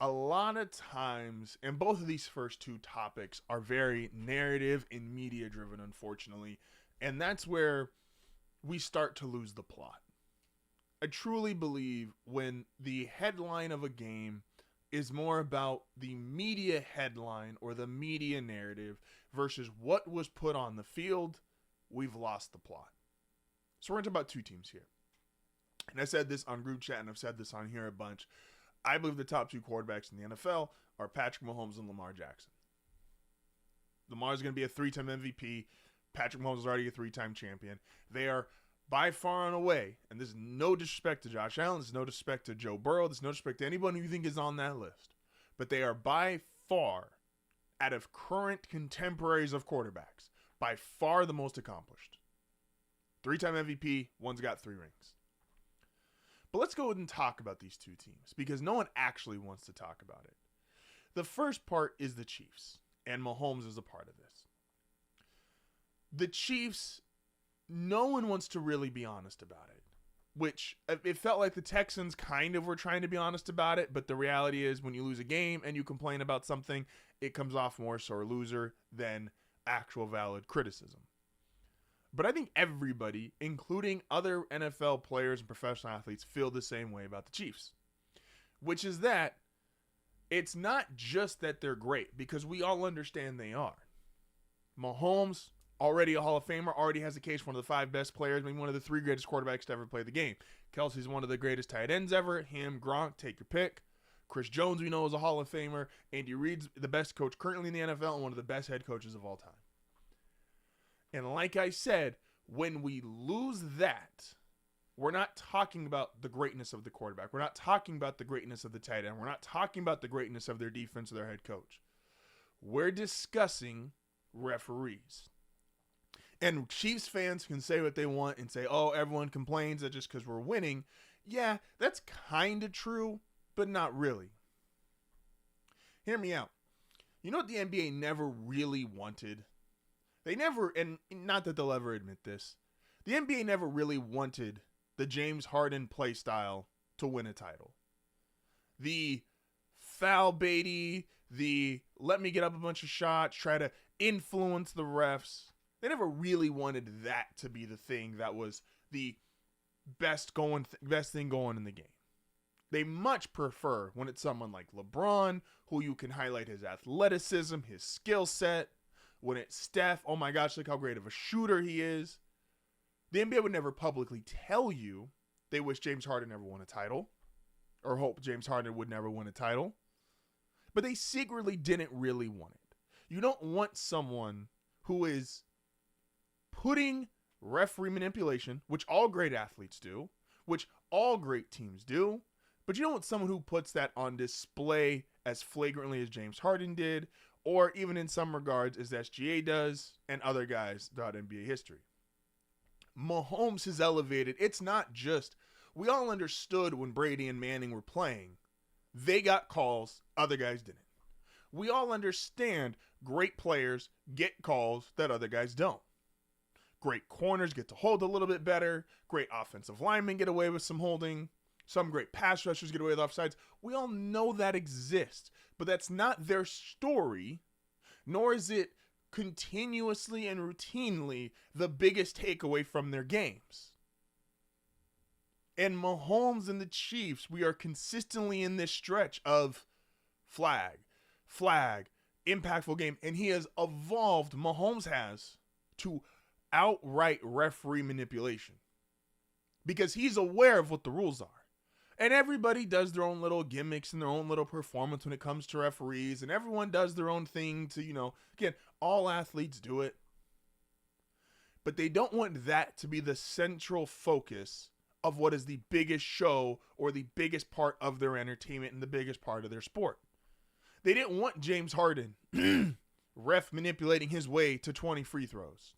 a lot of times, and both of these first two topics are very narrative and media driven, unfortunately. And that's where we start to lose the plot. I truly believe when the headline of a game is more about the media headline or the media narrative versus what was put on the field, we've lost the plot. So we're into about two teams here. And I said this on group chat, and I've said this on here a bunch. I believe the top two quarterbacks in the NFL are Patrick Mahomes and Lamar Jackson. Lamar's going to be a 3-time MVP. Patrick Mahomes is already a 3-time champion. They are by far and away, and this is no disrespect to Josh Allen, this is no disrespect to Joe Burrow, this is no disrespect to anyone you think is on that list, but they are by far, out of current contemporaries of quarterbacks, by far the most accomplished. 3-time MVP, one's got 3 rings. But let's go ahead and talk about these two teams, because no one actually wants to talk about it. The first part is the Chiefs, and Mahomes is a part of this. The Chiefs, no one wants to really be honest about it, which it felt like the Texans kind of were trying to be honest about it, but the reality is when you lose a game and you complain about something, it comes off more sore loser than actual valid criticism. But I think everybody, including other NFL players and professional athletes, feel the same way about the Chiefs, which is that it's not just that they're great, because we all understand they are. Mahomes, already a Hall of Famer, already has a case for one of the 5 best players, maybe one of the 3 greatest quarterbacks to ever play the game. Kelsey's one of the greatest tight ends ever. Him, Gronk, take your pick. Chris Jones, we know, is a Hall of Famer. Andy Reid's the best coach currently in the NFL and one of the best head coaches of all time. And like I said, when we lose that, we're not talking about the greatness of the quarterback. We're not talking about the greatness of the tight end. We're not talking about the greatness of their defense or their head coach. We're discussing referees. And Chiefs fans can say what they want and say, oh, everyone complains that just because we're winning. Yeah, that's kind of true, but not really. Hear me out. You know what the NBA never really wanted? They never, and not that they'll ever admit this, the NBA never really wanted the James Harden play style to win a title. The foul baity, the let me get up a bunch of shots, try to influence the refs. They never really wanted that to be the thing that was the best thing going in the game. They much prefer when it's someone like LeBron, who you can highlight his athleticism, his skill set. When it's Steph, oh my gosh, look how great of a shooter he is. The NBA would never publicly tell you they wish James Harden never won a title, or hope James Harden would never win a title. But they secretly didn't really want it. You don't want someone who is putting referee manipulation, which all great athletes do, which all great teams do, but you don't want someone who puts that on display as flagrantly as James Harden did, or even in some regards as SGA does and other guys throughout NBA history. Mahomes has elevated. It's not just, we all understood when Brady and Manning were playing, they got calls, other guys didn't. We all understand great players get calls that other guys don't. Great corners get to hold a little bit better. Great offensive linemen get away with some holding. Some great pass rushers get away with offsides. We all know that exists, but that's not their story, nor is it continuously and routinely the biggest takeaway from their games. And Mahomes and the Chiefs, we are consistently in this stretch of flag, impactful game, and he has evolved, Mahomes has, to outright referee manipulation because he's aware of what the rules are. And everybody does their own little gimmicks and their own little performance when it comes to referees. And everyone does their own thing to, again, all athletes do it. But they don't want that to be the central focus of what is the biggest show or the biggest part of their entertainment and the biggest part of their sport. They didn't want James Harden ref manipulating his way to 20 free throws.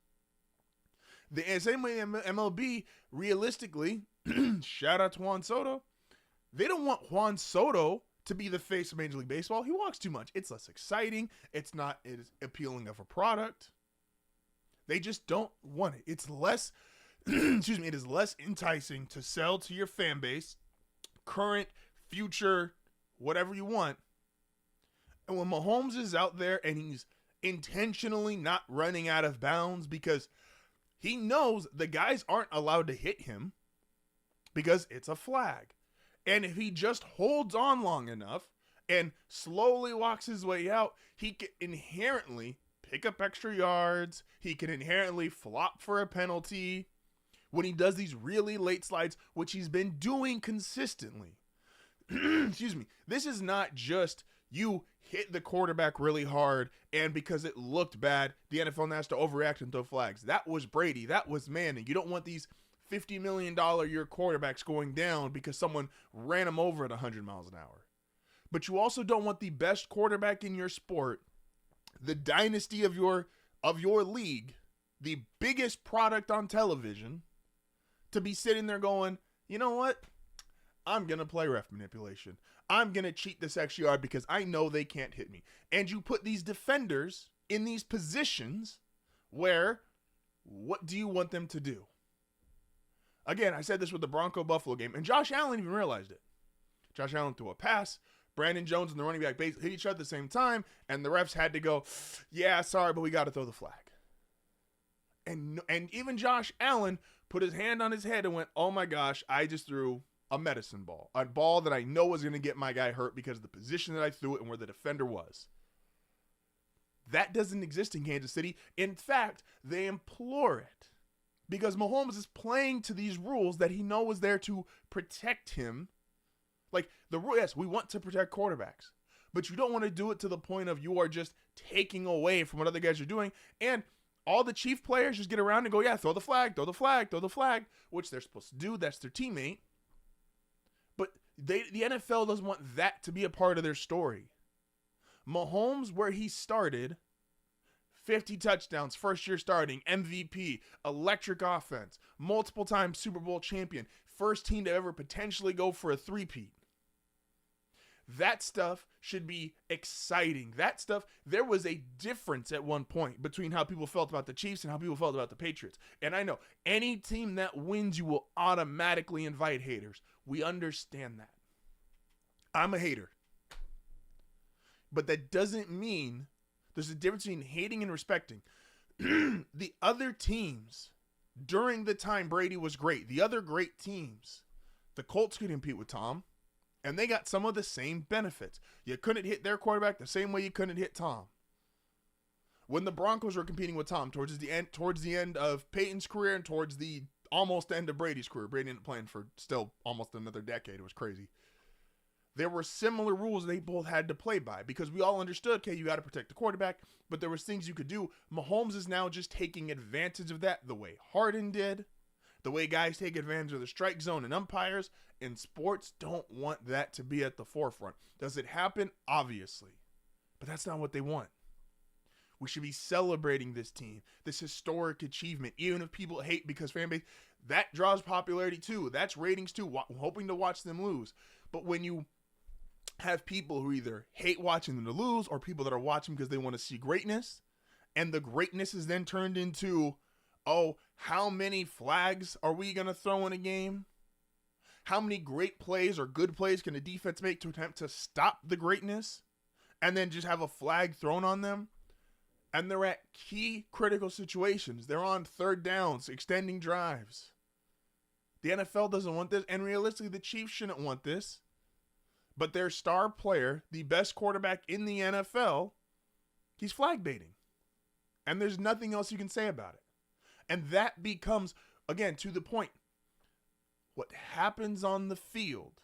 The same way MLB, realistically, shout out to Juan Soto, they don't want Juan Soto to be the face of Major League Baseball. He walks too much. It's less exciting. It's not as appealing of a product. They just don't want it. It's less, it is less enticing to sell to your fan base, current, future, whatever you want, And when Mahomes is out there and he's intentionally not running out of bounds because he knows the guys aren't allowed to hit him because it's a flag. And if he just holds on long enough and slowly walks his way out, he can inherently pick up extra yards. He can inherently flop for a penalty when he does these really late slides, which he's been doing consistently. Excuse me. This is not just you hit the quarterback really hard and because it looked bad, the NFL has to overreact and throw flags. That was Brady. That was Manning. You don't want these $50 million a year quarterbacks going down because someone ran them over at 100 miles an hour. But you also don't want the best quarterback in your sport, the dynasty of your league, the biggest product on television, to be sitting there going, you know what? I'm going to play ref manipulation. I'm going to cheat this extra yard because I know they can't hit me. And you put these defenders in these positions where, what do you want them to do? Again, I said this with the Bronco-Buffalo game, and Josh Allen even realized it. Josh Allen threw a pass. Brandon Jones and the running back hit each other at the same time, and the refs had to go, yeah, sorry, but we got to throw the flag. And even Josh Allen put his hand on his head and went, oh my gosh, I just threw a medicine ball, a ball that I know was going to get my guy hurt because of the position that I threw it and where the defender was. That doesn't exist in Kansas City. In fact, they implore it because Mahomes is playing to these rules that he knows is there to protect him. Like the rule, yes, we want to protect quarterbacks, but you don't want to do it to the point of you are just taking away from what other guys are doing. And all the Chief players just get around and go, yeah, throw the flag, throw the flag, throw the flag, which they're supposed to do. That's their teammate. But the NFL doesn't want that to be a part of their story. Mahomes, where he started, 50 touchdowns, first year starting, MVP, electric offense, multiple time Super Bowl champion, first team to ever potentially go for a three-peat. That stuff should be exciting. That stuff, there was a difference at one point between how people felt about the Chiefs and how people felt about the Patriots. And I know any team that wins, you will automatically invite haters. We understand that. I'm a hater. But that doesn't mean there's a difference between hating and respecting. The other teams, during the time Brady was great, the other great teams, the Colts could compete with Tom. And they got some of the same benefits. You couldn't hit their quarterback the same way you couldn't hit Tom. When the Broncos were competing with Tom towards the end of Peyton's career and towards the almost end of Brady's career, Brady ended up playing for still almost another decade. It was crazy. There were similar rules they both had to play by because we all understood, okay, you got to protect the quarterback, but there was things you could do. Mahomes is now just taking advantage of that the way Harden did, the way guys take advantage of the strike zone and umpires. And sports don't want that to be at the forefront. Does it happen? Obviously. But that's not what they want. We should be celebrating this team, this historic achievement, even if people hate because fan base, that draws popularity too. That's ratings too, hoping to watch them lose. But when you have people who either hate watching them to lose or people that are watching because they want to see greatness, and the greatness is then turned into, oh, how many flags are we going to throw in a game? How many great plays or good plays can a defense make to attempt to stop the greatness and then just have a flag thrown on them? And they're at key critical situations. They're on third downs, extending drives. The NFL doesn't want this, and realistically, the Chiefs shouldn't want this. But their star player, the best quarterback in the NFL, he's flag baiting. And there's nothing else you can say about it. And that becomes, again, to the point, what happens on the field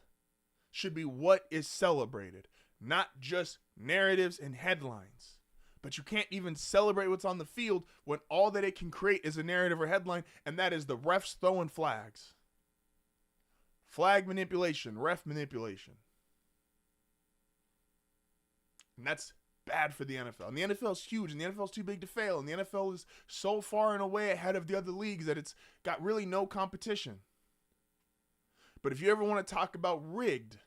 should be what is celebrated, not just narratives and headlines. But you can't even celebrate what's on the field when all that it can create is a narrative or headline, and that is the refs throwing flags. Flag manipulation, ref manipulation. And that's bad for the NFL. And the NFL is huge, and the NFL is too big to fail, and the NFL is so far and away ahead of the other leagues that it's got really no competition. But if you ever want to talk about rigged,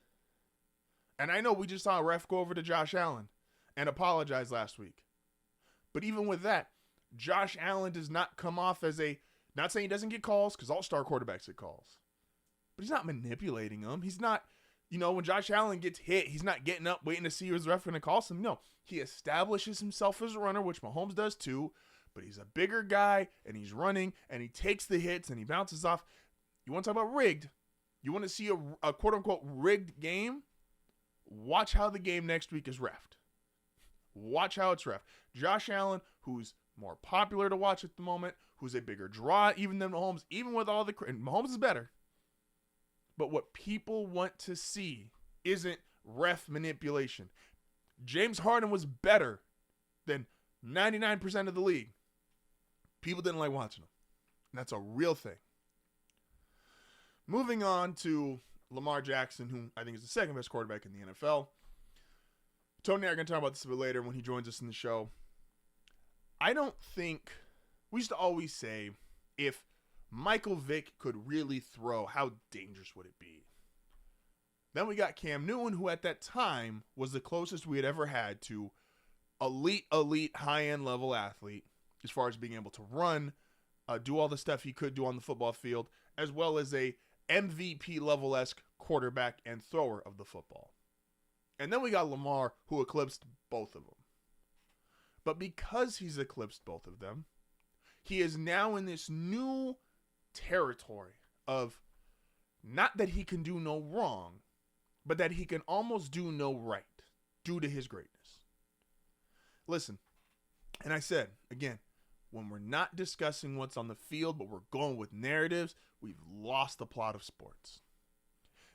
and I know we just saw a ref go over to Josh Allen and apologize last week. But even with that, Josh Allen does not come off as not saying he doesn't get calls, because all-star quarterbacks get calls. But he's not manipulating them. He's not When Josh Allen gets hit, he's not getting up waiting to see who's ref going to call him. No, he establishes himself as a runner, which Mahomes does too, but he's a bigger guy, and he's running, and he takes the hits, and he bounces off. You want to talk about rigged? You want to see a quote-unquote rigged game? Watch how the game next week is reffed. Watch how it's reffed. Josh Allen, who's more popular to watch at the moment, who's a bigger draw even than Mahomes, even with all the – and Mahomes is better. But what people want to see isn't ref manipulation. James Harden was better than 99% of the league. People didn't like watching him. And that's a real thing. Moving on to Lamar Jackson, who I think is the second best quarterback in the NFL. Tony and I are going to talk about this a bit later when he joins us in the show. I don't think – we used to always say if Michael Vick could really throw, how dangerous would it be? Then we got Cam Newton, who at that time was the closest we had ever had to elite, high-end level athlete as far as being able to run, do all the stuff he could do on the football field, as well as a MVP level-esque quarterback and thrower of the football. And then we got Lamar, who eclipsed both of them. But because he's eclipsed both of them, he is now in this new territory of not that he can do no wrong, but that he can almost do no right due to his greatness. Listen, and I said, again, when we're not discussing what's on the field, but we're going with narratives, we've lost the plot of sports.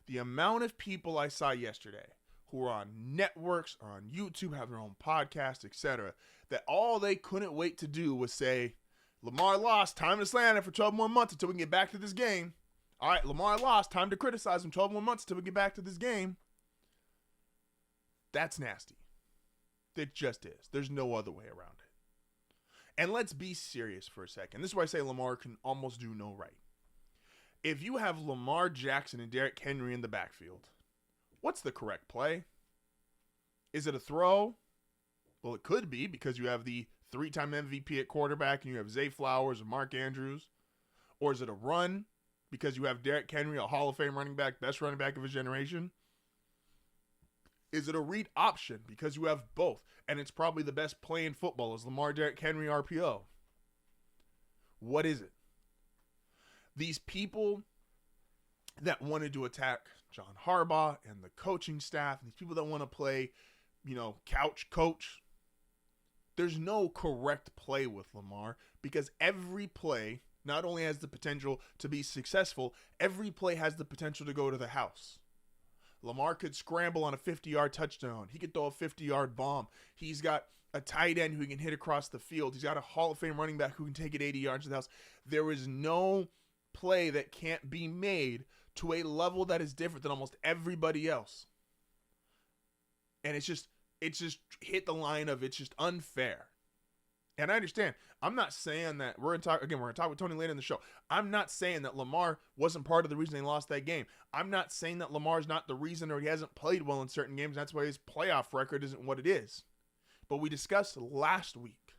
The amount of people I saw yesterday who are on networks or on YouTube, have their own podcast, etc., that all they couldn't wait to do was say, Lamar lost, time to slam it for 12 more months until we can get back to this game. All right, Lamar lost, time to criticize him 12 more months until we get back to this game. That's nasty. It just is. There's no other way around it. And let's be serious for a second. This is why I say Lamar can almost do no right. If you have Lamar Jackson and Derrick Henry in the backfield, what's the correct play? Is it a throw? Well, it could be because you have the 3-time MVP at quarterback and you have Zay Flowers and Mark Andrews. Or is it a run because you have Derrick Henry, a Hall of Fame running back, best running back of his generation? Is it a read option because you have both and it's probably the best play in football is Lamar, Derrick Henry, RPO? What is it? These people that wanted to attack John Harbaugh and the coaching staff, and these people that want to play, couch coach, there's no correct play with Lamar because every play not only has the potential to be successful, every play has the potential to go to the house. Lamar could scramble on a 50-yard touchdown. He could throw a 50-yard bomb. He's got a tight end who he can hit across the field. He's got a Hall of Fame running back who can take it 80 yards to the house. There is no play that can't be made to a level that is different than almost everybody else. And it's just hit the line of it's just unfair. And I understand. I'm not saying that we're going to talk with Tony later in the show. I'm not saying that Lamar wasn't part of the reason they lost that game. I'm not saying that Lamar's not the reason or he hasn't played well in certain games. That's why his playoff record isn't what it is. But we discussed last week.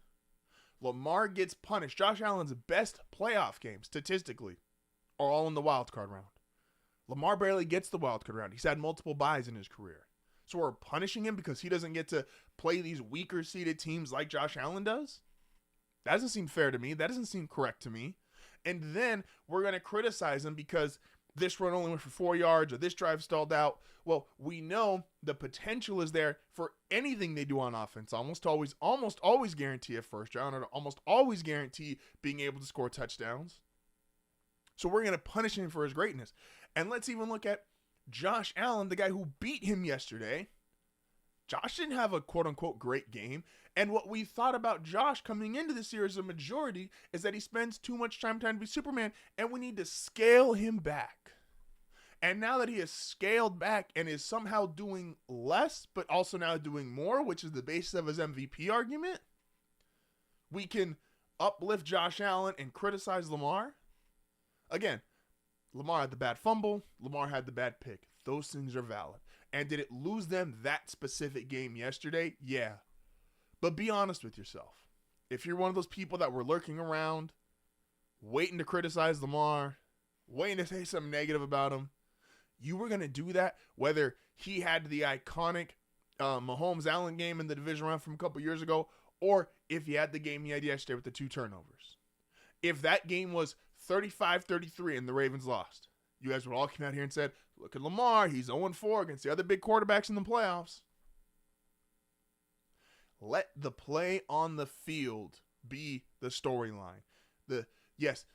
Lamar gets punished. Josh Allen's best playoff games, statistically, are all in the wild card round. Lamar barely gets the wild card round. He's had multiple byes in his career. So we're punishing him because he doesn't get to play these weaker seeded teams like Josh Allen does? That doesn't seem fair to me. That doesn't seem correct to me. And then we're going to criticize him because this run only went for 4 yards or this drive stalled out. Well, we know the potential is there for anything they do on offense. Almost always guarantee a first down or almost always guarantee being able to score touchdowns. So we're going to punish him for his greatness. And let's even look at Josh Allen, the guy who beat him yesterday. Josh didn't have a quote-unquote great game. And what we thought about Josh coming into this year as a majority is that he spends too much time trying to be Superman, and we need to scale him back. And now that he has scaled back and is somehow doing less, but also now doing more, which is the basis of his MVP argument, we can uplift Josh Allen and criticize Lamar. Again, Lamar had the bad fumble. Lamar had the bad pick. Those things are valid. And did it lose them that specific game yesterday? Yeah. But be honest with yourself. If you're one of those people that were lurking around, waiting to criticize Lamar, waiting to say something negative about him, You were going to do that whether he had the iconic Mahomes Allen game in the division round from a couple years ago, or if he had the game he had yesterday with the 2 turnovers. If that game was 35-33 and the Ravens lost, you guys would all come out here and said, look at Lamar, he's 0-4 against the other big quarterbacks in the playoffs. Let the play on the field be the storyline. Yes,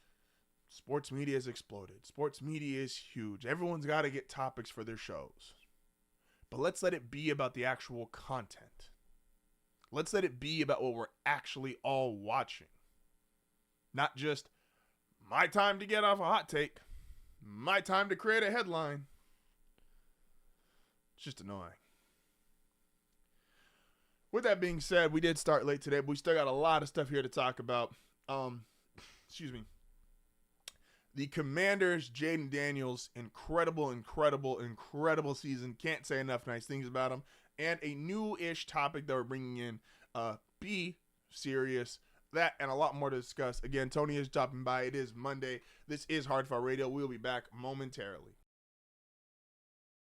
sports media has exploded. Sports media is huge. Everyone's got to get topics for their shows. But let's let it be about the actual content. Let's let it be about what we're actually all watching. Not just my time to get off a hot take, my time to create a headline. It's just annoying. With that being said, we did start late today, but we still got a lot of stuff here to talk about. The Commanders, Jaden Daniels, incredible season. Can't say enough nice things about him. And a new-ish topic that we're bringing in, be serious. That and a lot more to discuss. Again, Tony is dropping by. It is Monday. This is HardFoul Radio. We'll be back momentarily.